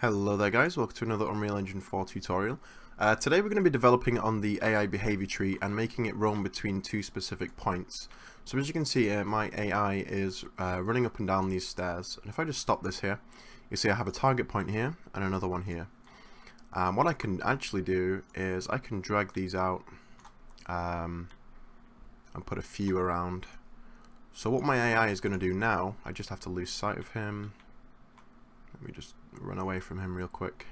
Hello there guys, welcome to another Unreal Engine 4 tutorial. Today we're going to be developing on the AI behavior tree and making it roam between two specific points. So as you can see here, my AI is running up and down these stairs, and if I just stop this here, you see I have a target point here and another one here. What I can actually do is I can drag these out and put a few around. So what my AI is going to do now, I just have to lose sight of him. Let me just run away from him real quick.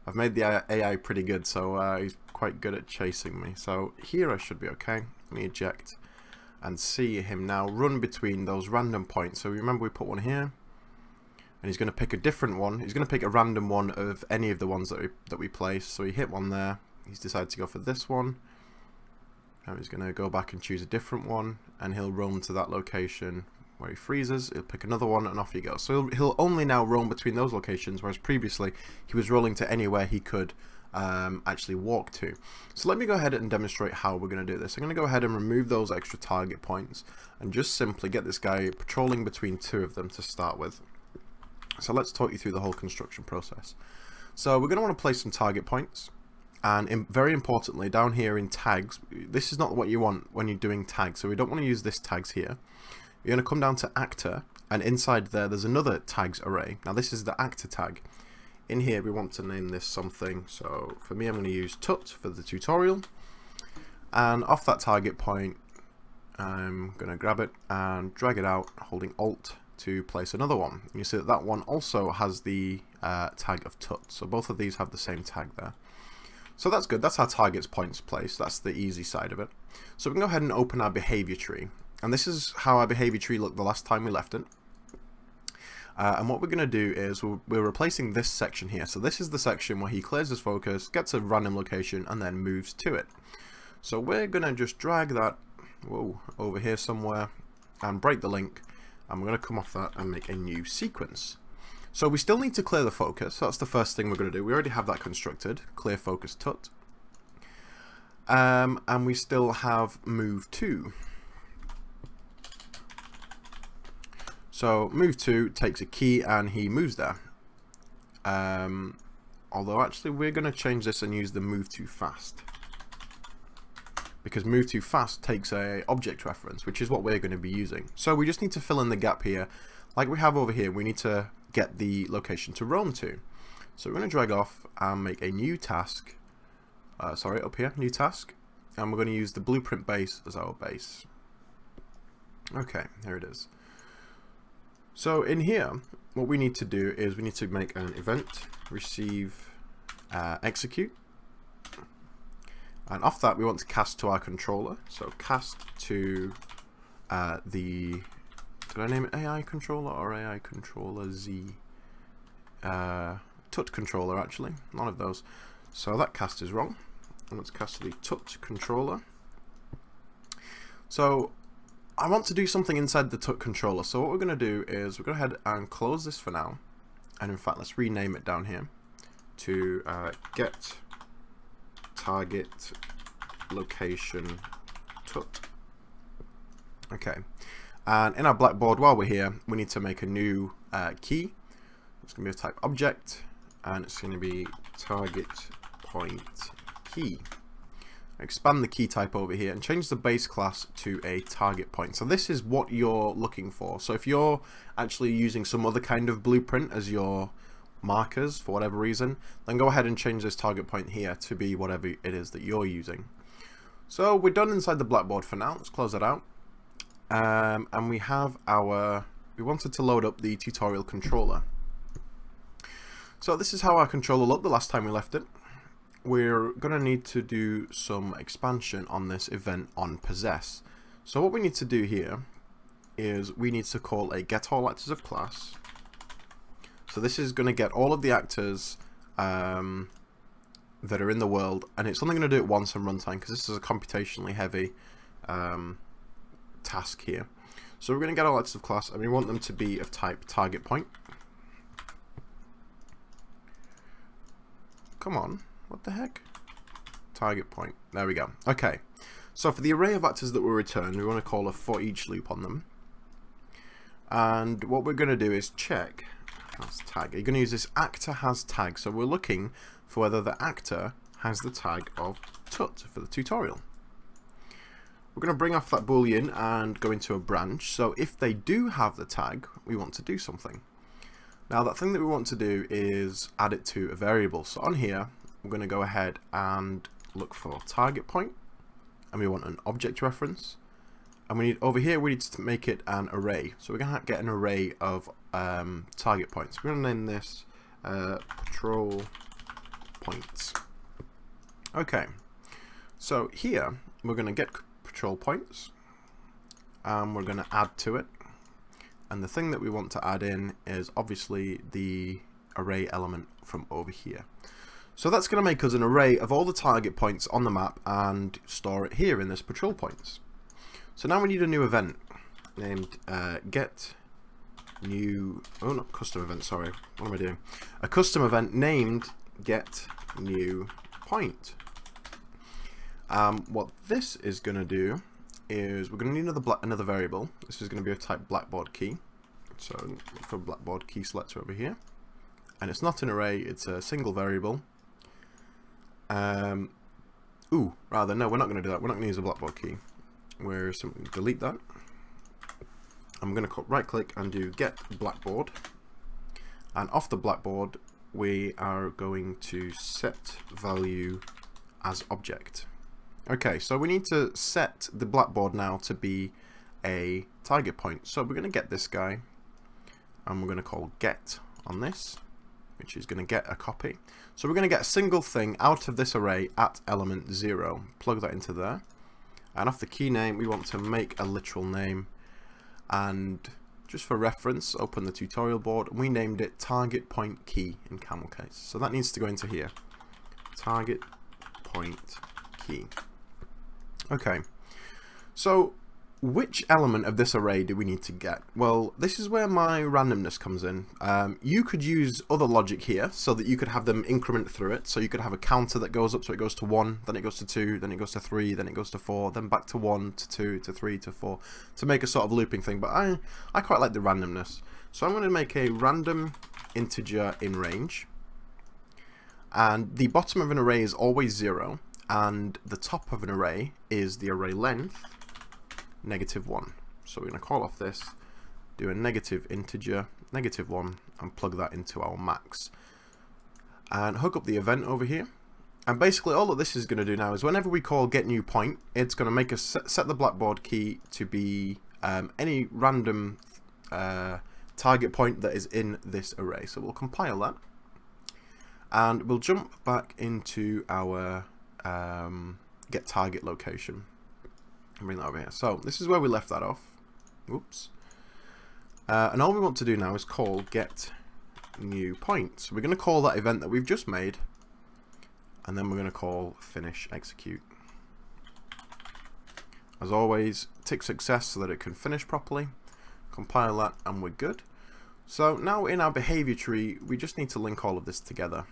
I've made the AI pretty good, so he's quite good at chasing me. So here I should be okay. Let me eject and see him now run between those random points. So remember we put one here, and he's going to pick a different one. He's going to pick a random one of any of the ones that we place. So he hit one there. He's decided to go for this one. Now he's going to go back and choose a different one, and he'll roam to that location where he freezes. He'll pick another one and off he goes. So he'll only now roam between those locations, whereas previously he was rolling to anywhere he could actually walk to. So let me go ahead and demonstrate how we're going to do this. I'm going to go ahead and remove those extra target points and just simply get this guy patrolling between two of them to start with. So let's talk you through the whole construction process. So we're going to want to place some target points, and very importantly down here in tags, this is not what you want when you're doing tags, so we don't want to use this tags here. You're going to come down to actor, and inside there's another tags array. Now this is the actor tag. In here we want to name this something, so for me I'm going to use tut for the tutorial, and off that target point I'm going to grab it and drag it out holding alt to place another one. You see that that one also has the tag of tut, so both of these have the same tag there. So that's good, that's our target's points placed, that's the easy side of it. So we can go ahead and open our behavior tree. And this is how our behavior tree looked the last time we left it. And what we're going to do is we're replacing this section here. So this is the section where he clears his focus, gets a random location, and then moves to it. So we're going to just drag that over here somewhere and break the link. And we're going to come off that and make a new sequence. So we still need to clear the focus. So that's the first thing we're going to do. We already have that constructed. Clear focus tut. And we still have move to. So move to takes a key and he moves there. Although actually we're going to change this and use the move to fast, because move to fast takes a object reference, which is what we're going to be using. So we just need to fill in the gap here like we have over here. We need to get the location to roam to. So we're going to drag off and make a new task. Up here, new task, and we're going to use the blueprint base as our base. Okay, here it is. So in here, what we need to do is we need to make an event receive execute, and off that we want to cast to our controller. So cast to did I name it AI controller or AI controller Z? Tut controller actually, none of those. So that cast is wrong. And let's cast to the tut controller. So I want to do something inside the tut controller, so what we're going to do is we're going to go ahead and close this for now, and in fact let's rename it down here to get target location tut. Okay, and in our blackboard while we're here we need to make a new key. It's going to be a type object, and it's going to be target point key. Expand the key type over here and change the base class to a target point. So this is what you're looking for. So if you're actually using some other kind of blueprint as your markers for whatever reason, then go ahead and change this target point here to be whatever it is that you're using. So we're done inside the blackboard for now. Let's close that out. And we have we wanted to load up the tutorial controller. So this is how our controller looked the last time we left it. We're going to need to do some expansion on this event on possess. So what we need to do here is we need to call a get all actors of class. So this is going to get all of the actors that are in the world, and it's only going to do it once on runtime because this is a computationally heavy task here. So we're going to get all actors of class, and we want them to be of type target point. Come on. What the heck? Target point. There we go. Okay. So for the array of actors that were returned, we want to call a for each loop on them. And what we're going to do is check has tag. You're going to use this actor has tag. So we're looking for whether the actor has the tag of tut for the tutorial. We're going to bring off that boolean and go into a branch. So if they do have the tag, we want to do something. Now that thing that we want to do is add it to a variable. So on here, we're going to go ahead and look for target point, and we want an object reference. And we need over here, we need to make it an array. So we're going to get an array of target points. We're going to name this patrol points. Okay, so here we're going to get patrol points, and we're going to add to it. And the thing that we want to add in is obviously the array element from over here. So that's going to make us an array of all the target points on the map and store it here in this patrol points. So now we need a new event named get new, oh not custom event, sorry, what am I doing? A custom event named get new point. What this is going to do is we're going to need another variable. This is going to be a type blackboard key. So look for blackboard key selector over here. And it's not an array, it's a single variable. No, we're not going to do that. We're not going to use a blackboard key. We're simply delete that. I'm going to right click and do get blackboard. And off the blackboard, we are going to set value as object. Okay, so we need to set the blackboard now to be a target point. So we're going to get this guy, and we're going to call get on this, which is going to get a copy. So we're going to get a single thing out of this array at element 0. Plug that into there. And off the key name, we want to make a literal name. And just for reference, open the tutorial board, and we named it target point key in camel case. So that needs to go into here. Target point key. Okay, so which element of this array do we need to get? Well, this is where my randomness comes in. You could use other logic here so that you could have them increment through it. So you could have a counter that goes up, so it goes to 1, then it goes to 2, then it goes to 3, then it goes to 4, then back to 1, to 2, to 3, to 4, to make a sort of looping thing. But I quite like the randomness. So I'm going to make a random integer in range. And the bottom of an array is always 0. And the top of an array is the array length, -1. So we're going to call off this, do a negative integer, -1, and plug that into our max. And hook up the event over here. And basically all that this is going to do now is whenever we call get new point, it's going to make us set the blackboard key to be any random target point that is in this array. So we'll compile that. And we'll jump back into our get target location and bring that over here. So this is where we left that off. Oops. And all we want to do now is call get new point. So we're going to call that event that we've just made, and then we're going to call finish execute. As always, tick success so that it can finish properly. Compile that, and we're good. So now in our behavior tree, we just need to link all of this together.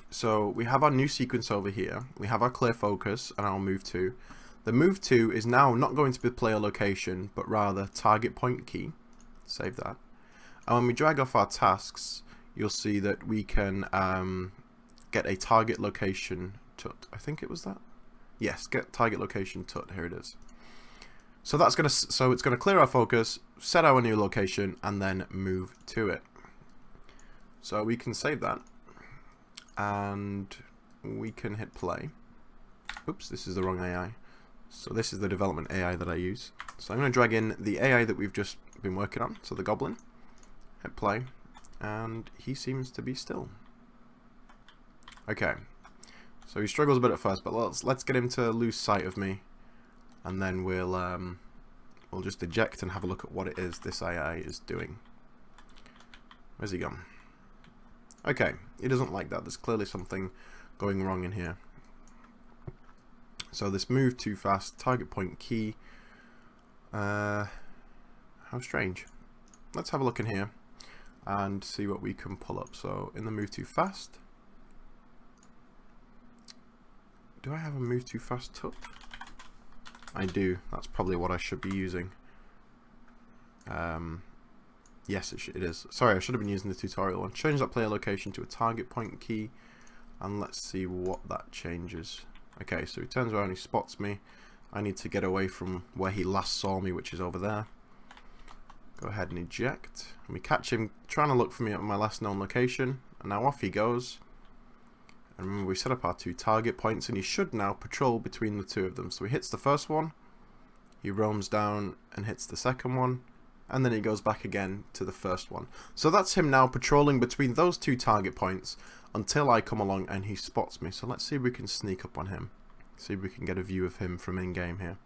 So we have our new sequence over here. We have our clear focus and our move to. The move to is now not going to be player location, but rather target point key. Save that. And when we drag off our tasks, you'll see that we can get a target location tut. I think it was that. Yes, get target location tut. Here it is. So that's gonna. So it's gonna clear our focus, set our new location, and then move to it. So we can save that. And we can hit play. Oops, this is the wrong AI. So this is the development AI that I use. So I'm going to drag in the AI that we've just been working on, so the goblin. Hit play, and he seems to be still. Okay, so he struggles a bit at first, but let's get him to lose sight of me, and then we'll just eject and have a look at what it is this AI is doing. Where's he gone? Okay, he doesn't like that. There's clearly something going wrong in here. So this move too fast, target point key. How strange. Let's have a look in here and see what we can pull up. So in the move too fast. Do I have a move too fast tut? I do. That's probably what I should be using. Yes, it is. Sorry, I should have been using the tutorial one. Change that player location to a target point key, and let's see what that changes. Okay, so he turns around, he spots me. I need to get away from where he last saw me, which is over there. Go ahead and eject. And we catch him trying to look for me at my last known location, and now off he goes. And remember, we set up our 2 target points, and he should now patrol between the 2 of them. So he hits the first one, he roams down and hits the second one, and then he goes back again to the first one. So that's him now patrolling between those 2 target points until I come along and he spots me. So let's see if we can sneak up on him. See if we can get a view of him from in-game here.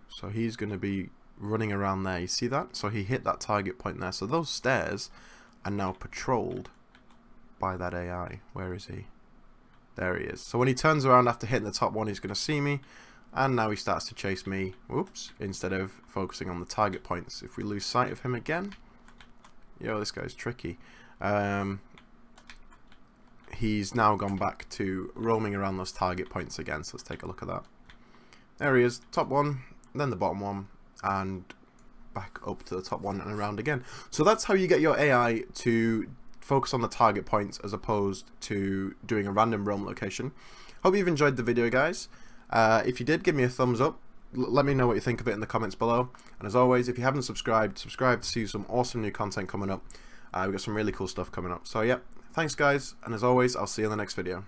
So he's going to be running around there. You see that? So he hit that target point there. So those stairs are now patrolled by that AI. Where is he? There he is. So when he turns around after hitting the top one, he's going to see me. And now he starts to chase me, whoops, instead of focusing on the target points. If we lose sight of him again, yo, this guy's tricky. He's now gone back to roaming around those target points again, so let's take a look at that. There he is, top one, then the bottom one, and back up to the top one and around again. So that's how you get your AI to focus on the target points as opposed to doing a random roam location. Hope you've enjoyed the video, guys. If you did, give me a thumbs up. Let me know what you think of it in the comments below. And as always, if you haven't subscribed, subscribe to see some awesome new content coming up. We've got some really cool stuff coming up. So yeah, thanks guys, and as always, I'll see you in the next video.